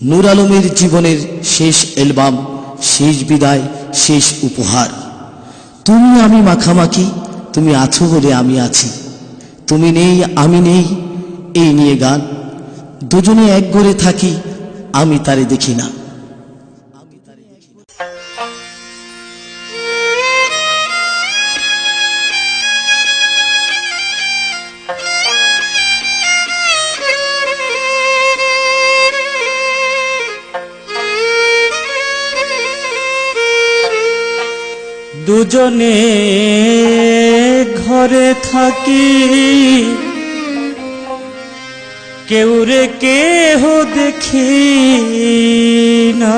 নূর আলমের জীবনের শেষ অ্যালবাম, শেষ বিদায়, শেষ উপহার। তুমি আমি মাখামাখি, তুমি আছো বলে আমি আছি, তুমি নেই আমি নেই, এই নিয়ে গান। দুজনে এক ঘরে থাকি, আমি তারে দেখি না। দুজনে ঘরে থাকি, কেউ রে কেহ দেখি না।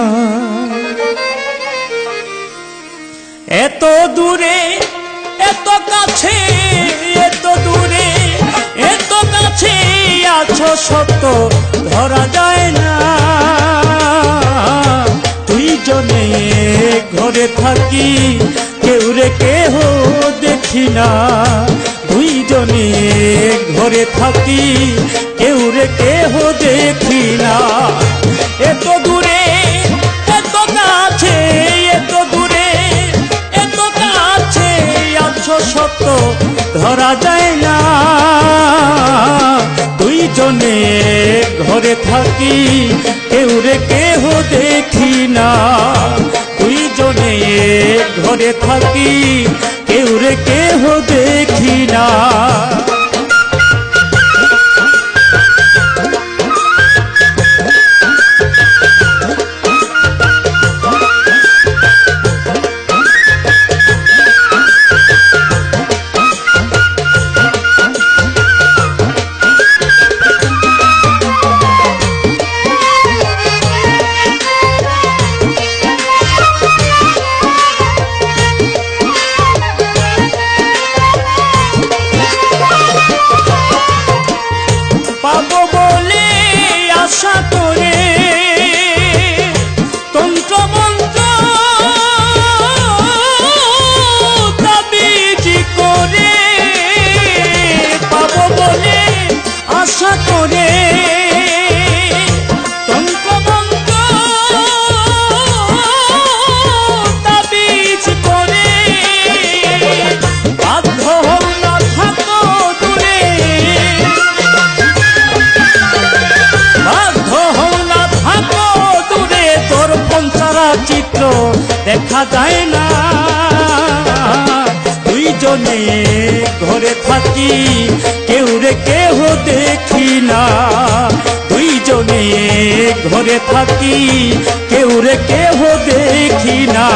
এত দূরে এত কাছে, এত দূরে এত কাছে আছো সত্য ধরা যায় না। দুইজনে ঘরে থাকি, কেউ রে কেহ দেখি না। দুইজনে ঘরে থাকি, কেউ রে কেহ দেখি না। এত দূরে এত কাছে, এত দূরে এত কাছে আছো সত্য ধরা যায় না। দুইজনে ঘরে থাকি, কেউ রে কেহ দেখি না। দুইজনে ঘরে থাকি, কেউ রে কেহ দেখি না। পাবো বলে আশা করে তন্ত্র মন্ত্র তাবিজ করে, পাবো বলে আশা করে তন্ত্র মন্ত্র তাবিজ করে। বাধ্য হও না থাকো দূরে, বাধ্য হও না থাকো দূরে, তোর পঞ্চারা চিত্র দেখা যায় না। দুইজনে ঘরে থাকি, কেউ রে কেহ দেখি না। দুইজনে ঘরে থাকি, কেউ রে কেহ দেখি না।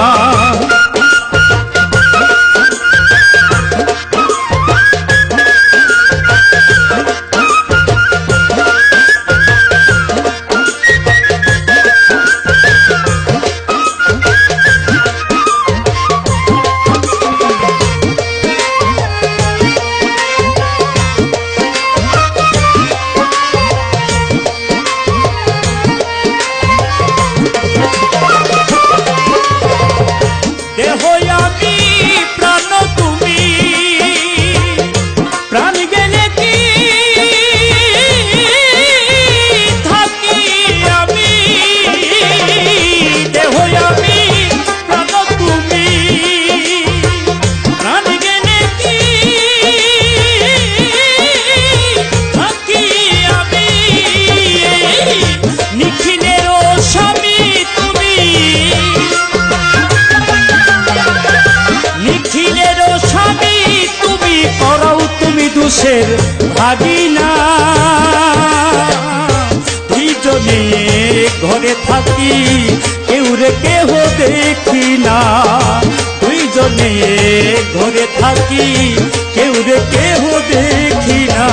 দেহ আমি প্রাণ তুমি, প্রাণ গেলে কি থাকি আমি। দেহ আমি প্রাণ তুমি, প্রাণ গেলে কি থাকি আমি। নিখিলেরও স্বামী তুমি, নিখিলেরও স্বামী তুমি, করও তুমি দোষের ভাগিনা। দুইজনে ঘরে থাকি, কেউ রে কেহ দেখি না। দুইজনে ঘরে থাকি, কেউ রে কেহ দেখি না।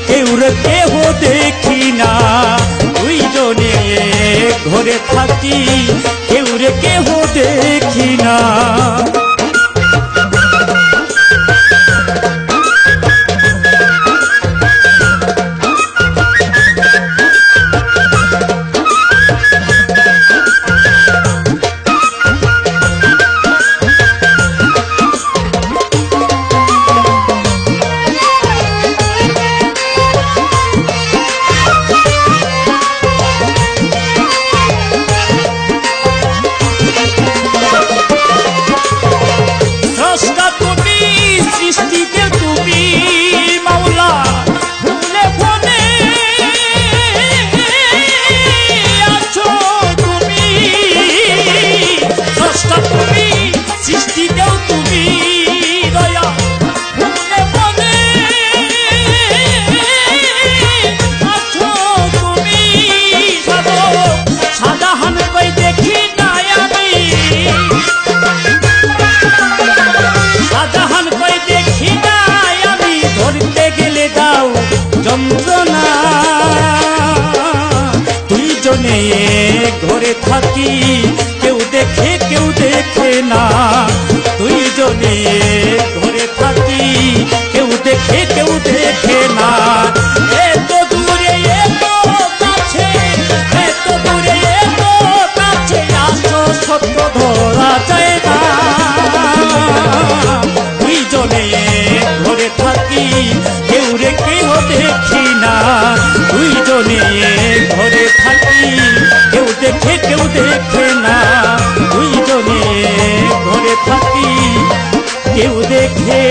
কেউ রে কেহ দেখি না। দুইজনে ঘরে থাকি কেউ রে কেহ দেখি না। স্রষ্টা তুমি, সৃষ্টিতে তুমি মাওলা, ফুলে ফলে আছো তুমি। স্রষ্টা তুমি, সৃষ্টিতেও তুমি দয়া, ফুলে ফলে আছো তুমি। সাজাহান কই দেখি নাই আমি, সাজাহান কই দেখি নাই আমি, ধরতে গেলে দাও যন্ত্রণা। দুইজনে ঘরে থাকি কেউ দেখে কেউ দেখে না। দুইজনে ঘরে থাকি কেউ দেখে কেউ দেখে না। এত দূরে এত কাছে, এত দূরে এত কাছে, আছো সত্য ধরা যায় না। দুইজনে ঘরে থাকি কেউ রে কেহ দেখি না। দুইজনে ঘরে থাকি কেউ দেখে কেউ দেখে না। দুইজনে ঘরে থাকি কেউ দেখে